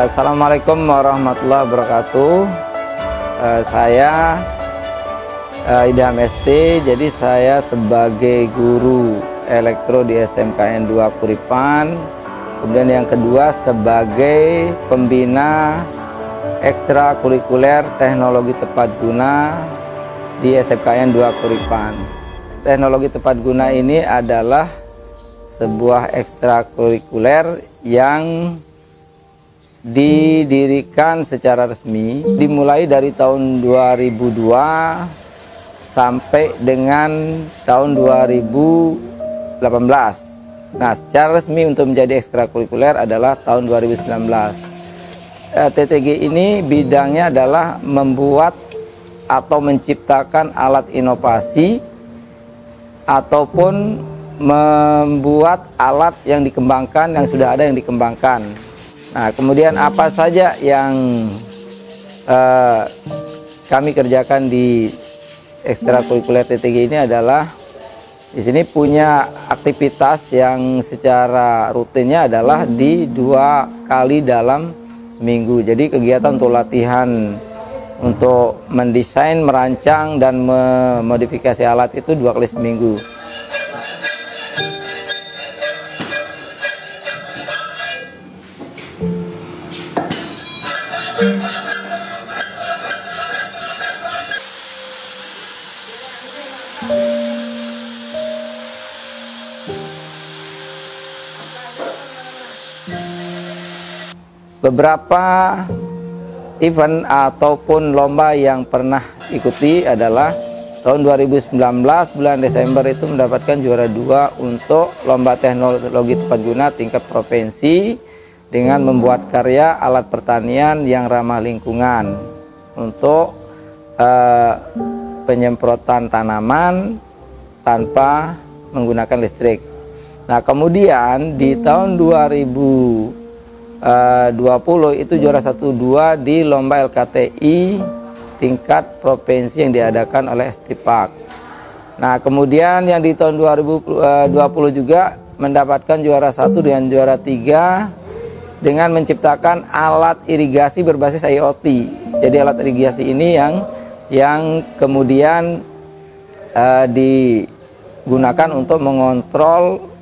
Assalamualaikum warahmatullahi wabarakatuh. Saya Idham ST. Jadi saya sebagai guru elektro di SMKN 2 Kuripan. Kemudian yang kedua sebagai pembina ekstrakurikuler teknologi tepat guna di SMKN 2 Kuripan. Teknologi tepat guna ini adalah sebuah ekstrakurikuler yang didirikan secara resmi dimulai dari tahun 2002 sampai dengan tahun 2018. Nah, secara resmi untuk menjadi ekstrakurikuler adalah tahun 2019. TTG ini bidangnya adalah membuat atau menciptakan alat inovasi ataupun membuat alat yang dikembangkan, yang sudah ada yang dikembangkan. Nah, kemudian apa saja yang kami kerjakan di ekstrakurikuler TTG ini adalah di sini punya aktivitas yang secara rutinnya adalah di 2 kali dalam seminggu. Jadi kegiatan untuk latihan untuk mendesain, merancang, dan memodifikasi alat itu 2 kali seminggu. Beberapa event ataupun lomba yang pernah ikuti adalah tahun 2019 bulan Desember itu mendapatkan juara 2 untuk lomba teknologi tepat guna tingkat provinsi dengan membuat karya alat pertanian yang ramah lingkungan untuk penyemprotan tanaman tanpa menggunakan listrik. Nah, kemudian di tahun 2020 itu juara 1-2 di lomba LKTI tingkat provinsi yang diadakan oleh STIPAK. Nah, kemudian yang di tahun 2020 juga mendapatkan juara 1 dengan juara 3 dengan menciptakan alat irigasi berbasis IoT. Jadi alat irigasi ini yang kemudian digunakan untuk mengontrol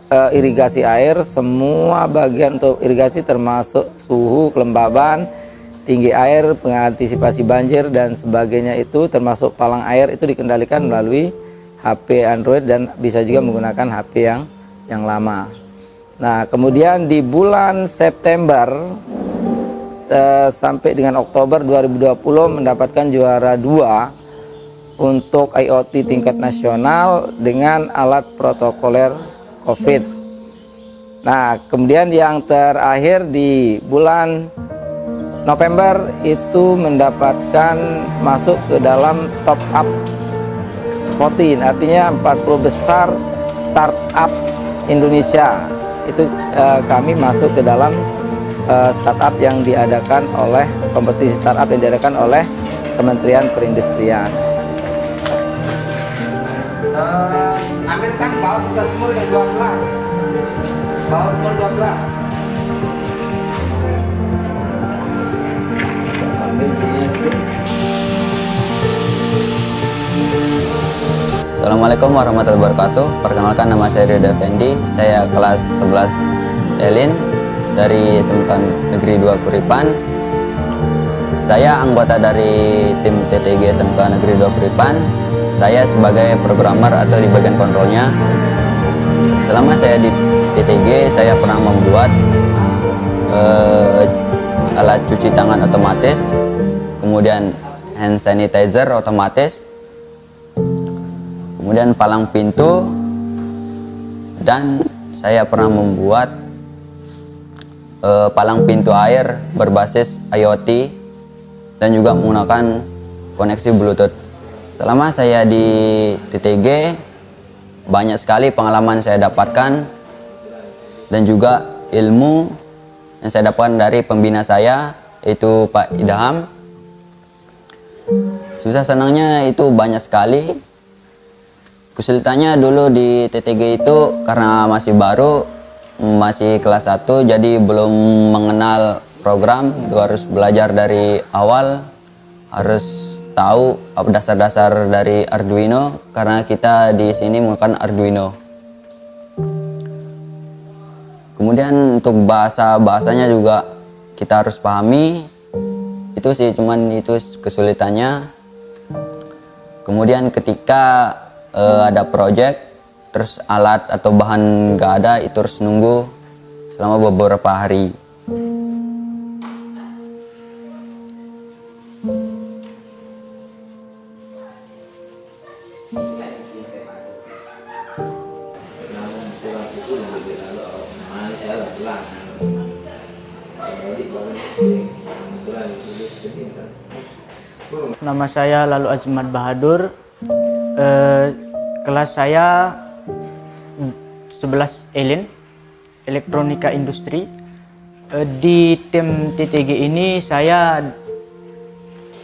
irigasi air, semua bagian untuk irigasi termasuk suhu, kelembaban, tinggi air, pengantisipasi banjir dan sebagainya, itu termasuk palang air itu dikendalikan melalui HP Android dan bisa juga menggunakan HP yang lama. Nah, kemudian di bulan September sampai dengan Oktober 2020 mendapatkan juara 2 untuk IoT tingkat nasional dengan alat protokoler COVID. Nah, kemudian yang terakhir di bulan November itu mendapatkan masuk ke dalam top up 14, artinya 40 besar startup Indonesia. Itu kami masuk ke dalam startup yang diadakan oleh kompetisi startup yang diadakan oleh Kementerian Perindustrian. Ambilkan baut ke semur yang 12, baut umur 12. Assalamualaikum warahmatullahi wabarakatuh. Perkenalkan, nama saya Ridha Effendi. Saya kelas 11 Elin dari SMK Negeri 2 Kuripan. Saya anggota dari tim TTG SMK Negeri 2 Kuripan. Saya sebagai programmer atau di bagian kontrolnya. Selama saya di TTG, saya pernah membuat alat cuci tangan otomatis, kemudian hand sanitizer otomatis, kemudian palang pintu, dan saya pernah membuat palang pintu air berbasis IoT dan juga menggunakan koneksi Bluetooth. Selama saya di TTG, banyak sekali pengalaman saya dapatkan dan juga ilmu yang saya dapatkan dari pembina saya, yaitu Pak Idham. Susah senangnya itu banyak sekali. Kesulitannya dulu di TTG itu karena masih baru, masih kelas 1, jadi belum mengenal program itu harus belajar dari awal, harus tahu dasar-dasar dari Arduino karena kita di sini menggunakan Arduino. Kemudian untuk bahasanya juga kita harus pahami. Itu sih, cuman itu kesulitannya. Kemudian ketika ada project terus alat atau bahan nggak ada, itu harus nunggu selama beberapa hari. Nama saya Lalu Azmat Bahadur. Kelas saya 11 Elin, Elektronika Industri. Di tim TTG ini saya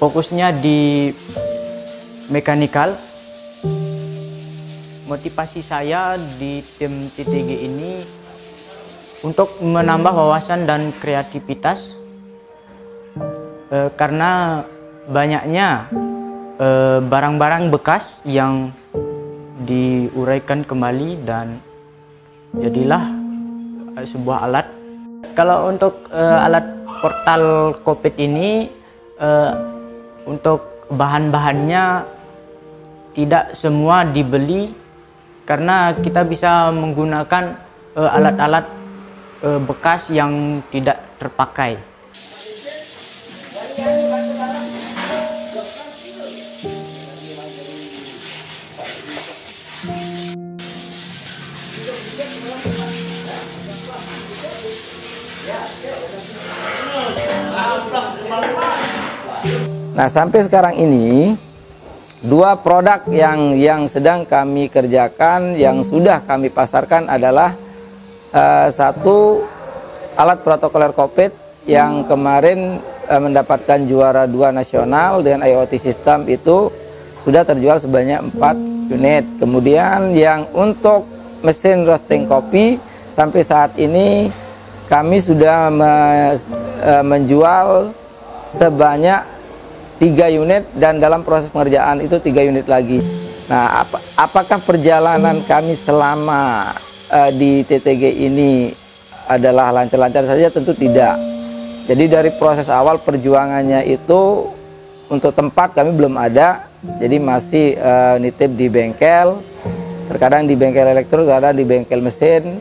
fokusnya di mekanikal. Motivasi saya di tim TTG ini untuk menambah wawasan dan kreativitas, karena banyaknya barang-barang bekas yang diuraikan kembali dan jadilah sebuah alat. Kalau untuk alat portal COVID ini, untuk bahan-bahannya tidak semua dibeli karena kita bisa menggunakan alat-alat bekas yang tidak terpakai. Nah, sampai sekarang ini 2 produk yang sedang kami kerjakan, yang sudah kami pasarkan adalah satu alat protokoler COVID yang kemarin mendapatkan juara 2 nasional dengan IoT system, itu sudah terjual sebanyak 4 unit. Kemudian yang untuk mesin roasting kopi sampai saat ini kami sudah menjual sebanyak 3 unit dan dalam proses pengerjaan itu 3 unit lagi. Nah, apakah perjalanan kami selama di TTG ini adalah lancar-lancar saja? Tentu tidak. Jadi dari proses awal perjuangannya itu untuk tempat kami belum ada, jadi masih nitip di bengkel, terkadang di bengkel elektro, terkadang di bengkel mesin.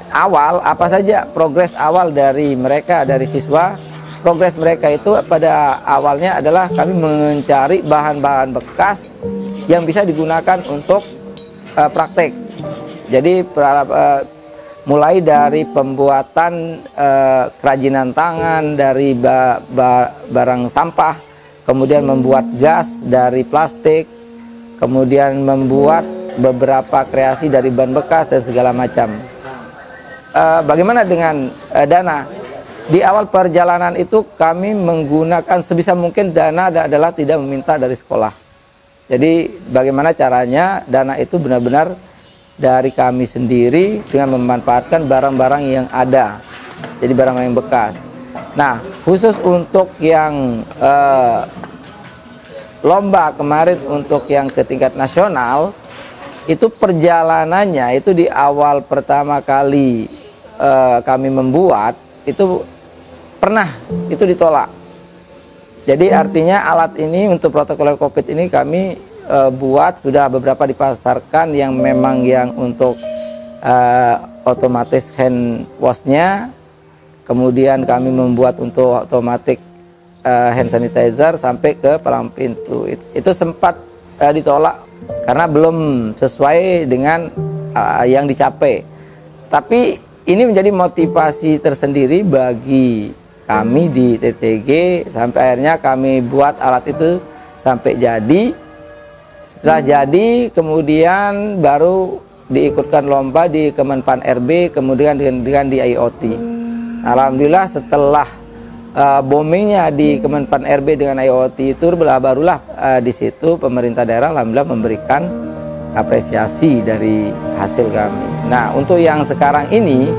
Awal apa saja progres awal dari mereka, dari siswa? Progres mereka itu pada awalnya adalah kami mencari bahan-bahan bekas yang bisa digunakan untuk praktek. Jadi mulai dari pembuatan kerajinan tangan dari barang sampah, kemudian membuat gas dari plastik, kemudian membuat beberapa kreasi dari ban bekas dan segala macam. Bagaimana dengan dana? Di awal perjalanan itu kami menggunakan sebisa mungkin dana adalah tidak meminta dari sekolah. Jadi bagaimana caranya dana itu benar-benar dari kami sendiri dengan memanfaatkan barang-barang yang ada. Jadi barang-barang yang bekas. Nah, khusus untuk yang lomba kemarin untuk yang ke tingkat nasional, itu perjalanannya itu di awal pertama kali kami membuat itu pernah itu ditolak. Jadi artinya alat ini untuk protokoler COVID ini kami buat sudah beberapa dipasarkan yang memang yang untuk otomatis hand washnya, kemudian kami membuat untuk otomatis hand sanitizer sampai ke palang pintu. Itu sempat ditolak karena belum sesuai dengan yang dicapai. Tapi ini menjadi motivasi tersendiri bagi kami di TTG sampai akhirnya kami buat alat itu sampai jadi. Setelah jadi kemudian baru diikutkan lomba di Kemenpan RB, kemudian dengan di IoT. Alhamdulillah setelah boomingnya di Kemenpan RB dengan IoT itu barulah di situ pemerintah daerah alhamdulillah memberikan apresiasi dari hasil kami. Nah, untuk yang sekarang ini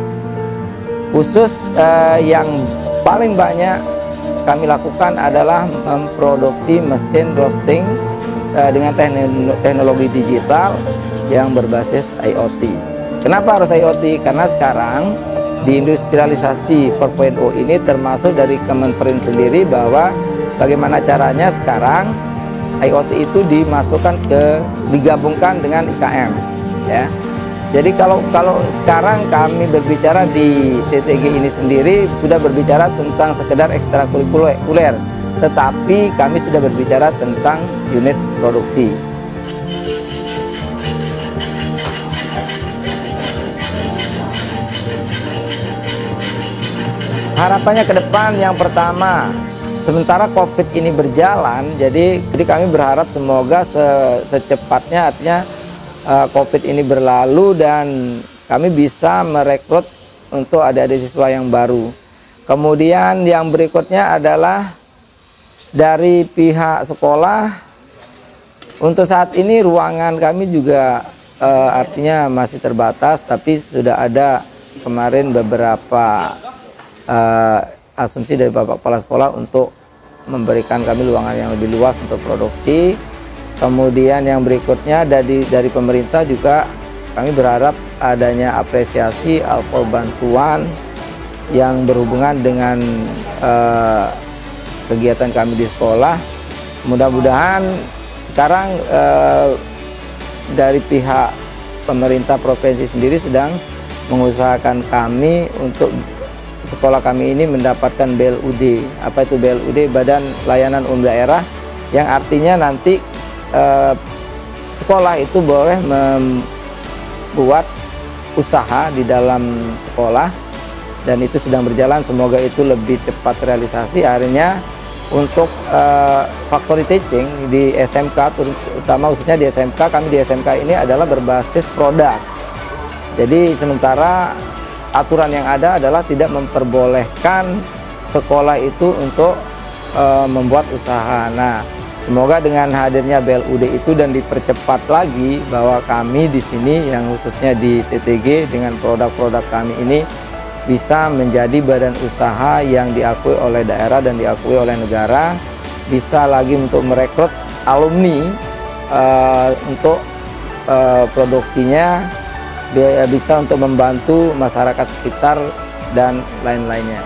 khusus yang paling banyak kami lakukan adalah memproduksi mesin roasting dengan teknologi digital yang berbasis IoT. Kenapa harus IoT? Karena sekarang di industrialisasi 4.0 ini termasuk dari Kementerian sendiri bahwa bagaimana caranya sekarang IoT itu digabungkan dengan IKM, ya. Jadi kalau sekarang kami berbicara di TTG ini sendiri sudah berbicara tentang sekedar ekstrakurikuler, tetapi kami sudah berbicara tentang unit produksi. Harapannya ke depan yang pertama, sementara COVID ini berjalan, jadi kami berharap semoga secepatnya, artinya COVID ini berlalu dan kami bisa merekrut untuk adik-adik siswa yang baru. Kemudian yang berikutnya adalah dari pihak sekolah, untuk saat ini ruangan kami juga artinya masih terbatas, tapi sudah ada kemarin beberapa asumsi dari Bapak Kepala Sekolah untuk memberikan kami ruangan yang lebih luas untuk produksi. Kemudian yang berikutnya dari pemerintah juga kami berharap adanya apresiasi atau bantuan yang berhubungan dengan kegiatan kami di sekolah. Mudah-mudahan sekarang dari pihak pemerintah provinsi sendiri sedang mengusahakan kami untuk sekolah kami ini mendapatkan BLUD. Apa itu BLUD? Badan Layanan Umum Daerah, yang artinya nanti sekolah itu boleh membuat usaha di dalam sekolah dan itu sedang berjalan. Semoga itu lebih cepat realisasi. Akhirnya untuk factory teaching di SMK, terutama khususnya di SMK, kami di SMK ini adalah berbasis produk. Jadi sementara aturan yang ada adalah tidak memperbolehkan sekolah itu untuk membuat usaha. Nah, semoga dengan hadirnya BLUD itu dan dipercepat lagi bahwa kami di sini yang khususnya di TTG dengan produk-produk kami ini bisa menjadi badan usaha yang diakui oleh daerah dan diakui oleh negara, bisa lagi untuk merekrut alumni untuk produksinya, bisa untuk membantu masyarakat sekitar dan lain-lainnya.